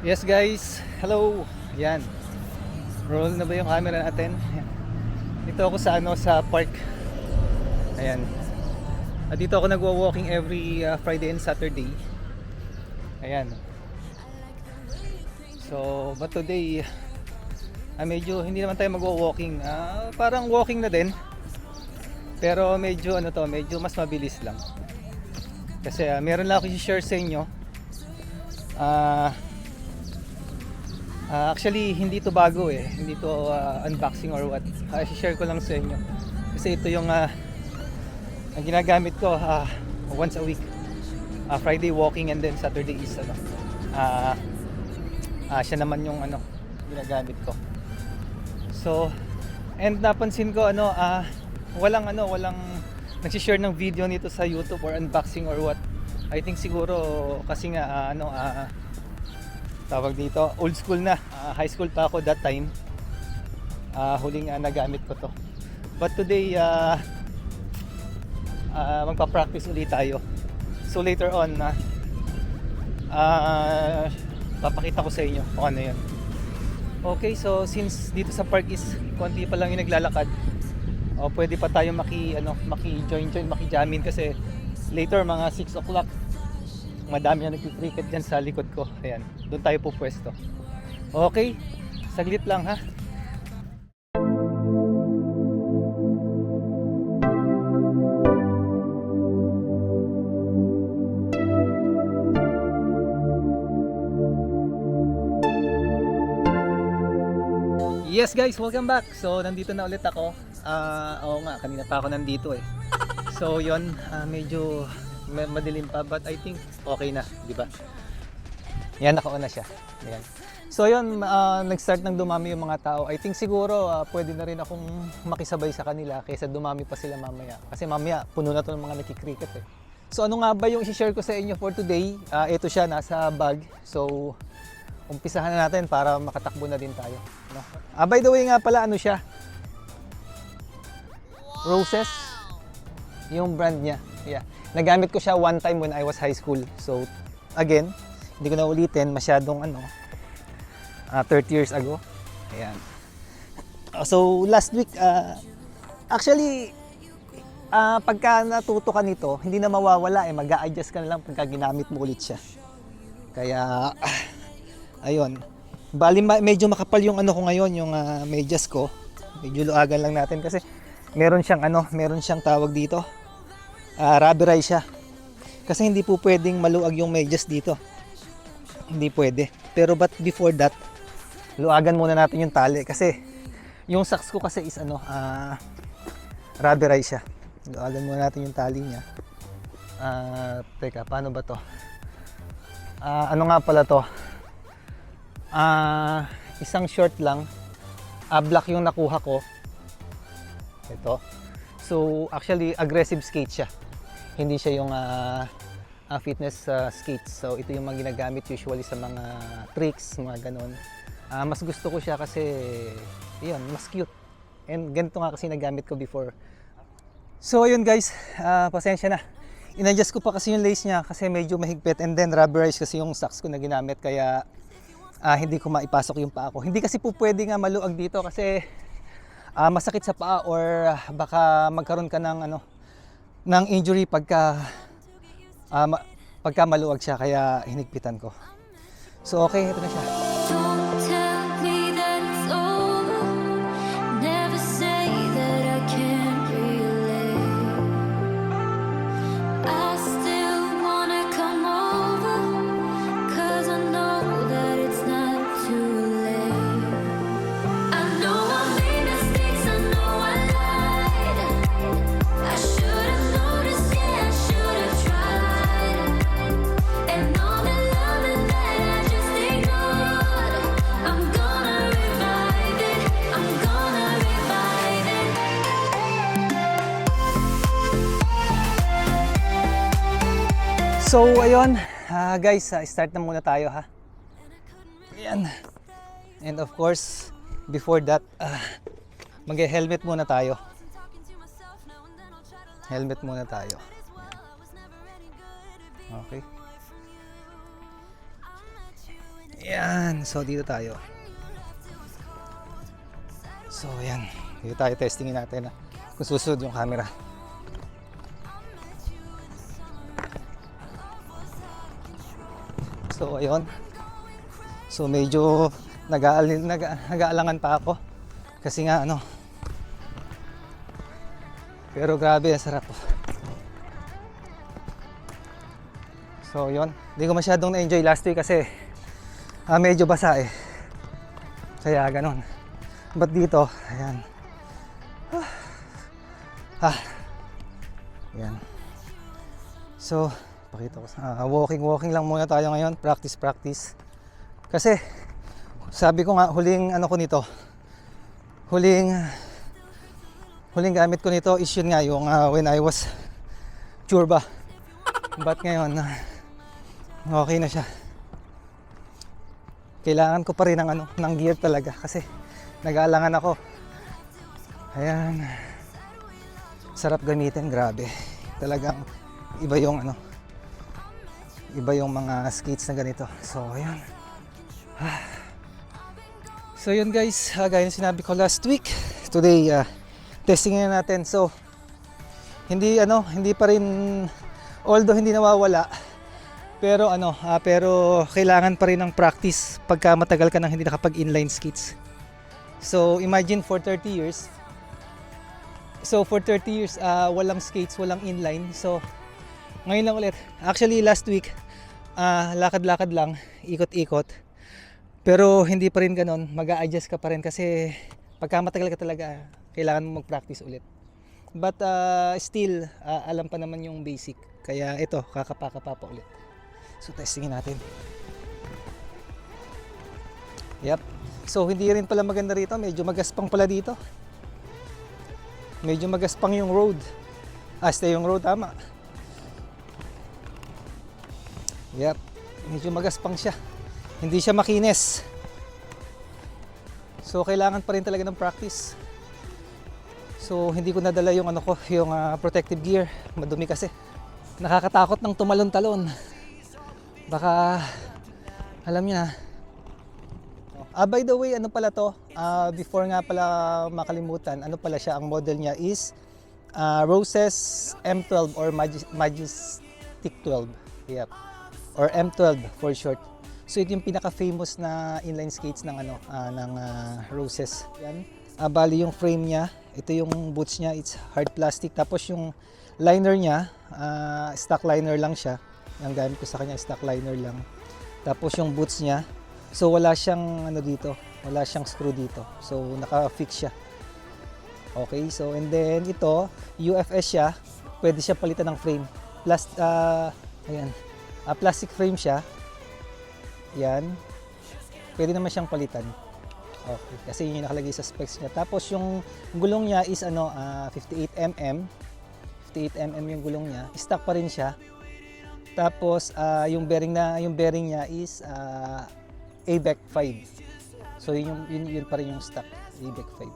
Yes guys, hello. Yan. Roll na ba yung camera natin? Yan. Dito ako sa sa park. Ayan. At dito ako nagwo-walking every Friday and Saturday. Ayan. So, but today medyo hindi naman tayo magwo-walking. Parang walking na din. Pero medyo medyo mas mabilis lang. Kasi meron lang ako i-share sa inyo. Actually, hindi to bago eh. Hindi to unboxing or what. I-share ko lang sa inyo. Kasi ito yung ang ginagamit ko once a week. Friday walking and then Saturday is siya naman yung ginagamit ko. So, and napansin ko walang nagsi-share ng video nito sa YouTube or unboxing or what. I think siguro kasi nga tawag dito, old school na. High school pa ako that time. Huling nagamit ko to. But today magpa-practice ulit tayo. So later on papakita ko sa inyo kung ano 'yan. Okay, so since dito sa park is konti pa lang yung naglalakad, pwede pa tayo maki-join kasi later mga 6 o'clock madami na nagki-cricket dyan sa likod ko. Ayan, doon tayo pupwesto. Okay, saglit lang ha. Yes guys, welcome back. So nandito na ulit ako. Oo nga, kanina pa ako nandito eh. So yon, medyo madilim pa but I think okay na, di ba? Yan, nakauna siya. Ayan. So yun, nag-start ng dumami yung mga tao. I think siguro pwede na rin akong makisabay sa kanila kaysa dumami pa sila mamaya. Kasi mamaya puno na to ng mga nakikriket eh. So ano nga ba yung i-share ko sa inyo for today? Ito siya, nasa bag. So umpisahan na natin para makatakbo na din tayo, no? By the way nga pala, ano siya? Roses. Yung brand niya. Yeah. Nagamit ko siya one time when I was high school. So, again, hindi ko na ulitin. Masyadong 30 years ago. Ayan. So, last week, actually, pagka natuto ka nito, hindi na mawawala eh. Mag-a-adjust ka na lang pagka ginamit mo ulit siya. Kaya, ayun. Bali, medyo makapal yung ko ngayon, yung medyas ko. Medyo luagan lang natin kasi meron siyang tawag dito. Rubberized siya. Kasi hindi po pwedeng maluag yung medyas dito. Hindi pwede. Pero but before that, luagan muna natin yung tali kasi yung socks ko kasi is rubberized siya. Luagan muna natin yung tali niya. Teka, paano ba to? Ano nga pala to? Isang short lang. Black yung nakuha ko. Ito. So actually aggressive skate siya. Hindi siya yung fitness skates. So ito yung mga ginagamit usually sa mga tricks, mga ganon. Mas gusto ko siya kasi yun, mas cute. And ganito nga kasi nagamit ko before. So ayun guys, pasensya na. In-adjust ko pa kasi yung lace niya kasi medyo mahigpit and then rubberized kasi yung socks ko na ginamit kaya hindi ko maipasok yung paa ko. Hindi kasi po pwede nga maluag dito kasi masakit sa paa or baka magkaroon ka ng injury pagka maluwag siya, kaya hinigpitan ko. So okay, ito na siya. Don't tell me that it's over. Never say that I can't relate. I still wanna come over, 'cause I know that it's not too late. I know I made mistakes, I know I lied. I should have noticed, yeah, I should have tried. And all the loving that I just ignored, I'm gonna revive it, I'm gonna revive it. So ayun, guys, start na muna tayo ha. Ayan. And of course, before that, mag-helmet muna tayo. Helmet muna tayo. Okay. Yan. So, dito tayo. So, yan. Dito tayo testingin natin kung susunod yung camera. So, ayun. So, medyo nag-aalangan pa ako. Kasi nga, pero grabe, ang sarap. So, yun. Hindi ko masyadong na-enjoy last week kasi medyo basa eh. Kaya ganon. But dito, ayan. Ayan. So, pakita ko. Walking lang muna tayo ngayon. Practice. Kasi, sabi ko nga, huling gamit ko nito is yun nga yung when I was churba. But ngayon, okay na siya. Kailangan ko pa rin ng gear talaga kasi nag-aalangan ako. Ayan. Sarap gamitin, grabe. Talagang iba yung mga skates na ganito. So, ayan. So, yun guys, gaya ng sinabi ko last week. Today, testingin na natin. So, hindi pa rin, although hindi nawawala, pero pero kailangan pa rin ng practice pagka matagal ka nang hindi nakapag-inline skates. So, imagine for 30 years. So, for 30 years, walang skates, walang inline. So, ngayon lang ulit. Actually, last week, lakad-lakad lang, ikot-ikot. Pero hindi pa rin ganun, mag-a-adjust ka pa rin kasi pagka matagal ka talaga, kailangan mo mag-practice ulit. But still, alam pa naman yung basic. Kaya ito, kakapa-kapa pa ulit. So, testingin natin. Yep. So, hindi rin pala maganda rito. Medyo magaspang pala dito. Medyo magaspang yung road. Yung road, tama. Yep. Medyo magaspang siya. Hindi siya makinis. So, kailangan pa rin talaga ng practice. So, hindi ko nadala yung yung protective gear. Madumi kasi. Nakakatakot ng tumalon-talon. Baka, alam niyo na. By the way, pala to? Before nga pala makalimutan, pala siya, ang model niya is Roses M12 or Majestic 12. Yep. Or M12 for short. So ito yung pinaka-famous na inline skates ng Roses. Yan. Bali yung frame niya, ito yung boots niya, it's hard plastic. Tapos yung liner niya, stock liner lang siya. Yung gamit ko sa kanya, stock liner lang. Tapos yung boots niya, so wala siyang dito, wala siyang screw dito. So naka-fix siya. Okay, so and then ito, UFS siya, pwede siya palitan ng frame. Plastic frame siya. Yan. Pwede naman siyang palitan. Okay, kasi yun yung nakalagay sa specs niya. Tapos yung gulong niya is 58mm. 58mm yung gulong niya. Stock pa rin siya. Tapos yung bearing niya is ABEC 5. So yun pa rin yung stock, ABEC 5.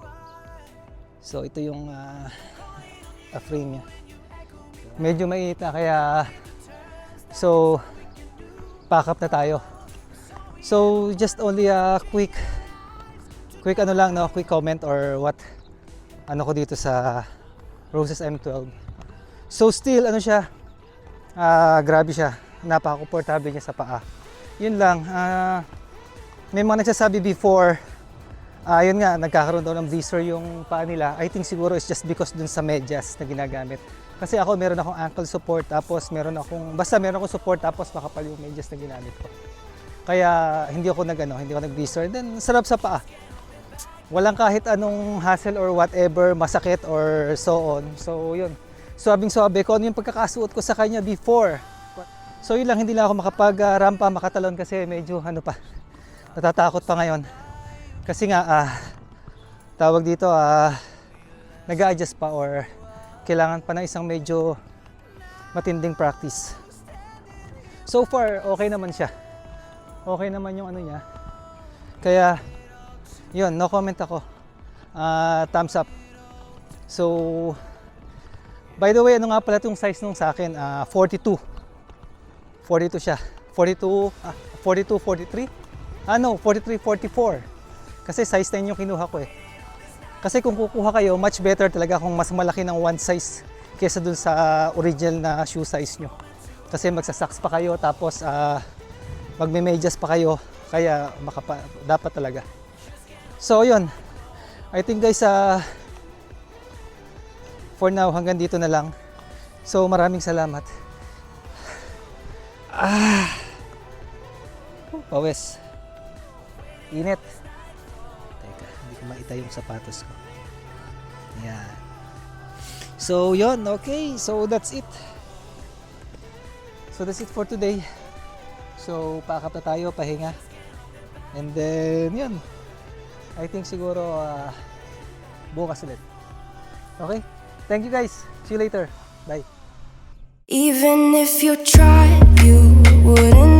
So ito yung frame niya. Medyo mainit na kaya pack up na tayo. So just only a quick quick comment or what ko dito sa Roses M12. So still siya, grabe siya, napaka-comfortable niya sa paa. Yun lang, may mga nagsasabi before, yun nga, nagkakaroon daw ng blister yung paa nila. I think siguro it's just because dun sa medyas na ginagamit. Kasi ako meron akong ankle support, tapos meron akong support, tapos makapal yung medyas na ginamit ko. Kaya hindi ako nag-blister. Then sarap sa paa. Walang kahit anong hassle or whatever, masakit or so on. So yun. Suwabing-suwabe ko yung pagkakasuot ko sa kanya before. So yun lang, hindi lang ako makapag-rampa, makatalon kasi medyo natatakot pa ngayon. Kasi nga tawag dito nag-a-adjust pa or kailangan pa ng isang medyo matinding practice. So far, okay naman siya. Okay naman yung niya. Kaya, yun, no comment ako. Thumbs up. So, by the way, nga pala itong size nung sa akin? 42. 42 siya. 42, 43. Ano, 43, 44. Kasi size 10 yung kinuha ko eh. Kasi kung kukuha kayo, much better talaga kung mas malaki ng one size kesa dun sa original na shoe size nyo. Kasi magsasocks pa kayo, tapos magme-medyas pa kayo. Kaya dapat talaga. So yun, I think guys, for now hanggang dito na lang. So maraming salamat. Pawis. Init. Teka, hindi ko maita yung sapatos ko. Yan. So yun, okay. So that's it. So that's it for today. So paakap na tayo, pahinga. And then yun. I think siguro bukas ulit. Okay? Thank you guys. See you later. Bye. Even if you tried, you wouldn't